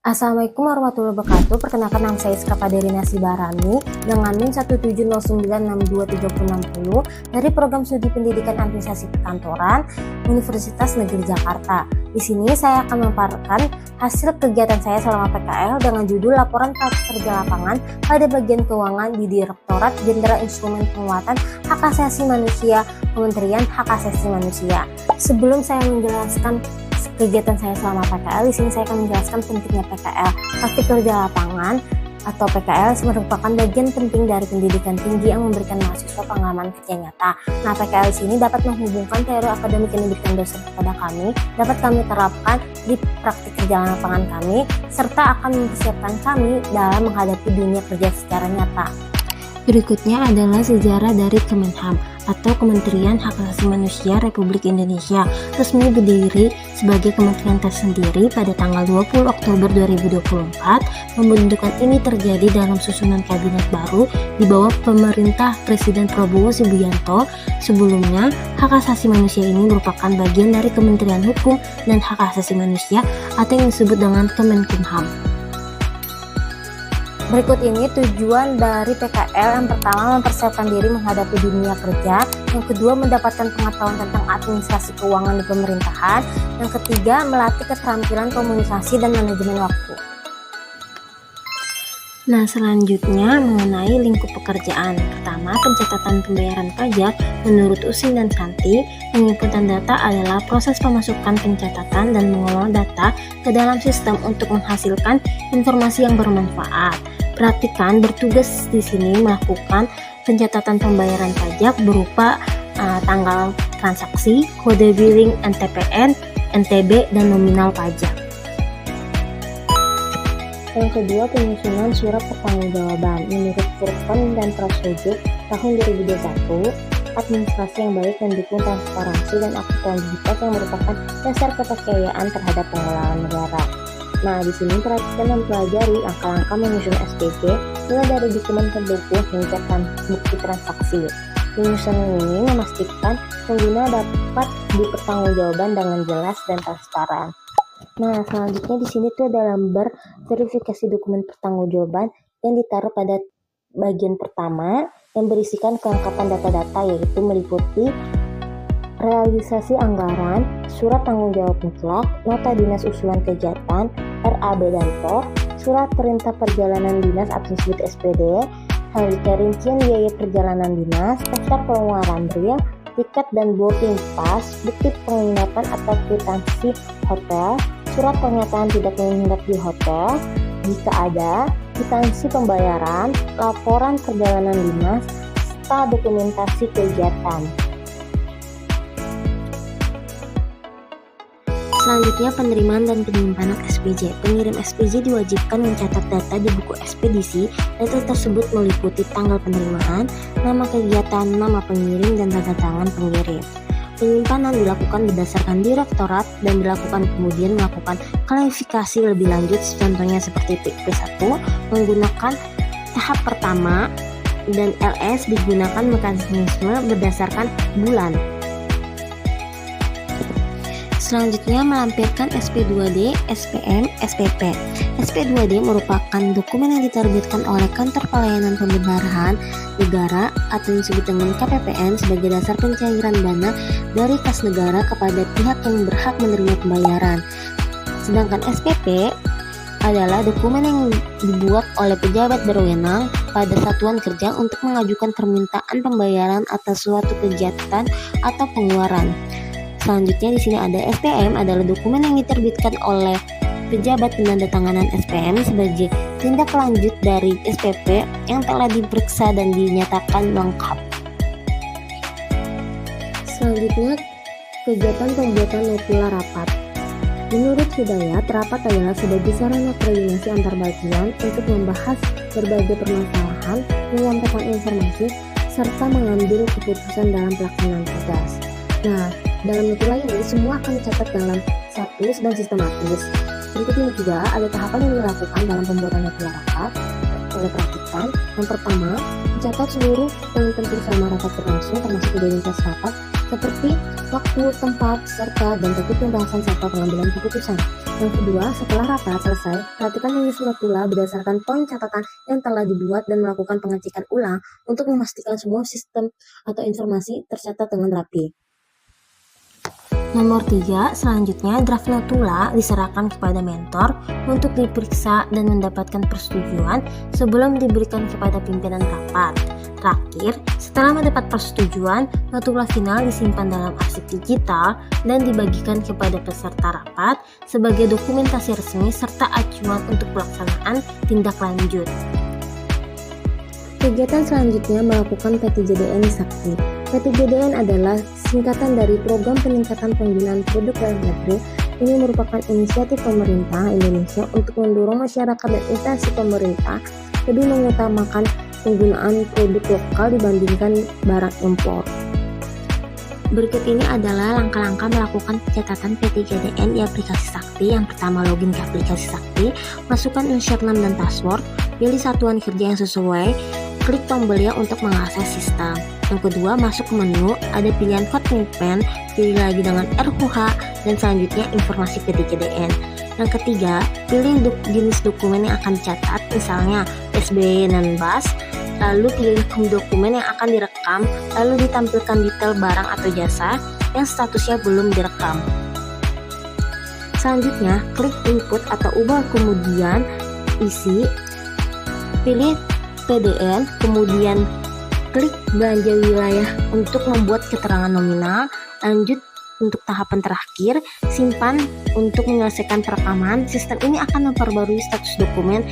Assalamualaikum warahmatullahi wabarakatuh. Perkenalkan, nama saya Iskapaderi Nasibarani dengan NIM 17096223060 dari Program Studi Pendidikan Administrasi Perkantoran Universitas Negeri Jakarta. Di sini saya akan memaparkan hasil kegiatan saya selama PKL dengan judul Laporan Kerja Lapangan pada bagian keuangan di Direktorat Jenderal Instrumen Penguatan Hak Asasi Manusia Kementerian Hak Asasi Manusia. Sebelum saya menjelaskan kegiatan saya selama PKL, di sini saya akan menjelaskan pentingnya PKL. Praktik kerja lapangan atau PKL merupakan bagian penting dari pendidikan tinggi yang memberikan mahasiswa pengalaman kerja nyata. Nah, PKL di sini dapat menghubungkan teori akademik yang diberikan dosen kepada kami, dapat kami terapkan di praktik kerja lapangan kami, serta akan mempersiapkan kami dalam menghadapi dunia kerja secara nyata. Berikutnya adalah sejarah dari Kemenham atau Kementerian Hak Asasi Manusia Republik Indonesia, resmi berdiri sebagai kementerian tersendiri pada tanggal 20 Oktober 2024. Pembentukan ini terjadi dalam susunan kabinet baru di bawah pemerintah Presiden Prabowo Subianto. Sebelumnya, hak asasi manusia ini merupakan bagian dari Kementerian Hukum dan Hak Asasi Manusia atau yang disebut dengan Kemenkumham. Berikut ini tujuan dari PKL. Yang pertama, mempersiapkan diri menghadapi dunia kerja. Yang kedua, mendapatkan pengetahuan tentang administrasi keuangan di pemerintahan. Yang ketiga, melatih keterampilan komunikasi dan manajemen waktu. Nah, selanjutnya mengenai lingkup pekerjaan. Pertama, pencatatan pembayaran pajak. Menurut Usin dan Santi, penginputan data adalah proses pemasukan, pencatatan, dan mengolah data ke dalam sistem untuk menghasilkan informasi yang bermanfaat. Perhatikan, bertugas di sini melakukan pencatatan pembayaran pajak berupa tanggal transaksi, kode billing NTPN, NTB, dan nominal pajak. Yang kedua, penyusunan surat pertanggungjawaban. Menurut Furqan dan Prasojo tahun 2021, administrasi yang baik mendukung transparansi dan akuntabilitas yang merupakan dasar kepercayaan terhadap pengelolaan negara. Nah, di sini perhatikan mempelajari langkah-langkah menyusun SPJ mulai dari dokumen pendukung hingga bukti transaksi. Penyusunan ini memastikan pengguna dapat dipertanggungjawabkan dengan jelas dan transparan. Nah, selanjutnya di sini tuh ada lembar verifikasi dokumen pertanggungjawaban yang ditaruh pada bagian pertama yang berisikan kelengkapan data-data, yaitu meliputi realisasi anggaran, surat tanggung jawab mutlak, nota dinas usulan kegiatan, RAB dan TOR, surat perintah perjalanan dinas atau disebut SPD, rincian biaya perjalanan dinas, daftar pengeluaran real, tiket dan boarding pass, bukti penginapan atau kwitansi hotel, surat pernyataan tidak menginap di hotel, jika ada, kwitansi pembayaran, laporan perjalanan dinas, serta dokumentasi kegiatan. Selanjutnya, penerimaan dan penyimpanan SPJ. Pengirim SPJ diwajibkan mencatat data di buku ekspedisi. Data tersebut meliputi tanggal penerimaan, nama kegiatan, nama pengirim, dan tanda tangan pengirim. Penyimpanan dilakukan berdasarkan direktorat dan dilakukan kemudian melakukan klarifikasi lebih lanjut, contohnya seperti P1 menggunakan tahap pertama dan LS digunakan mekanisme berdasarkan bulan. Selanjutnya, melampirkan SP2D, SPM, SPP. SP2D merupakan dokumen yang diterbitkan oleh Kantor Pelayanan Pembendaharaan Negara atau yang disebut dengan KPPN sebagai dasar pencairan dana dari kas negara kepada pihak yang berhak menerima pembayaran. Sedangkan SPP adalah dokumen yang dibuat oleh pejabat berwenang pada satuan kerja untuk mengajukan permintaan pembayaran atas suatu kegiatan atau pengeluaran. Selanjutnya di sini ada SPM, adalah dokumen yang diterbitkan oleh pejabat penandatanganan SPM sebagai tindak lanjut dari SPP yang telah diperiksa dan dinyatakan lengkap. Selanjutnya, kegiatan pembuatan notula rapat. Menurut Hidayat, rapat adalah sebagai sarana koordinasi antar bagian untuk membahas berbagai permasalahan, menyampaikan informasi, serta mengambil keputusan dalam pelaksanaan tugas. Nah, dalam notula ini semua akan dicatat dalam satu dan sistematis. Berikut ini juga ada tahapan yang dilakukan dalam pembuatan notula rapat. Oleh perhatikan, yang pertama, mencatat seluruh poin penting selama rapat berlangsung termasuk identitas rapat seperti waktu, tempat, serta dan topik pembahasan serta pengambilan keputusan. Yang kedua, setelah rapat selesai, perhatikan menyusun surat pula berdasarkan poin catatan yang telah dibuat dan melakukan pengecekan ulang untuk memastikan semua sistem atau informasi tercatat dengan rapi. Nomor 3, selanjutnya draft notula diserahkan kepada mentor untuk diperiksa dan mendapatkan persetujuan sebelum diberikan kepada pimpinan rapat. Terakhir, setelah mendapat persetujuan, notula final disimpan dalam arsip digital dan dibagikan kepada peserta rapat sebagai dokumentasi resmi serta acuan untuk pelaksanaan tindak lanjut. Kegiatan selanjutnya melakukan P3JDN di Sakti. P3JDN adalah singkatan dari Program Peningkatan Penggunaan Produk Dalam Negeri. Ini merupakan inisiatif pemerintah Indonesia untuk mendorong masyarakat dan instansi pemerintah lebih mengutamakan penggunaan produk lokal dibandingkan barang impor. Berikut ini adalah langkah-langkah melakukan pencatatan P3JDN di aplikasi Sakti. Yang pertama, login ke aplikasi Sakti, masukkan username dan password, pilih satuan kerja yang sesuai, klik tombol ya untuk mengakses sistem. Yang kedua, masuk ke menu, ada pilihan code payment, pilih lagi dengan RUH, dan selanjutnya informasi P3JDN. Yang ketiga, pilih jenis dokumen yang akan dicatat, misalnya SBY dan BAS, lalu pilih dokumen yang akan direkam, lalu ditampilkan detail barang atau jasa yang statusnya belum direkam. Selanjutnya, klik input atau ubah, kemudian isi, pilih PDN, kemudian klik belanja wilayah untuk membuat keterangan nominal. Lanjut untuk tahapan terakhir, simpan untuk menyelesaikan perekaman. Sistem ini akan memperbarui status dokumen